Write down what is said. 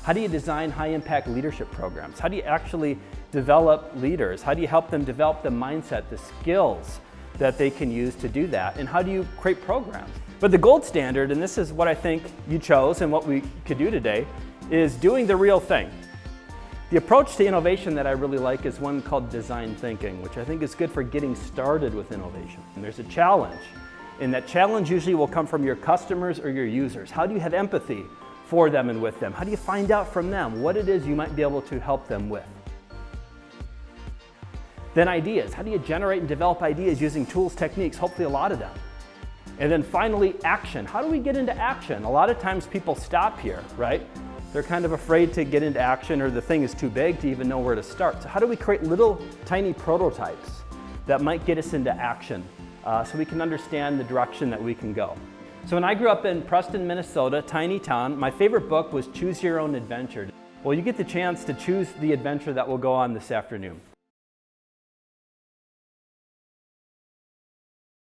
How do you design high-impact leadership programs? How do you actually develop leaders? How do you help them develop the mindset, the skills that they can use to do that? And how do you create programs? But the gold standard, and this is what I think you chose and what we could do today, is doing the real thing. The approach to innovation that I really like is one called design thinking, which I think is good for getting started with innovation. And there's a challenge, and that challenge usually will come from your customers or your users. How do you have empathy for them and with them? How do you find out from them what it is you might be able to help them with? Then ideas. How do you generate and develop ideas using tools, techniques, hopefully a lot of them? And then finally, action. How do we get into action? A lot of times people stop here, right? They're kind of afraid to get into action, or the thing is too big to even know where to start. So how do we create little tiny prototypes that might get us into action so we can understand the direction that we can go? So when I grew up in Preston, Minnesota, tiny town, my favorite book was Choose Your Own Adventure. Well, you get the chance to choose the adventure that we'll go on this afternoon.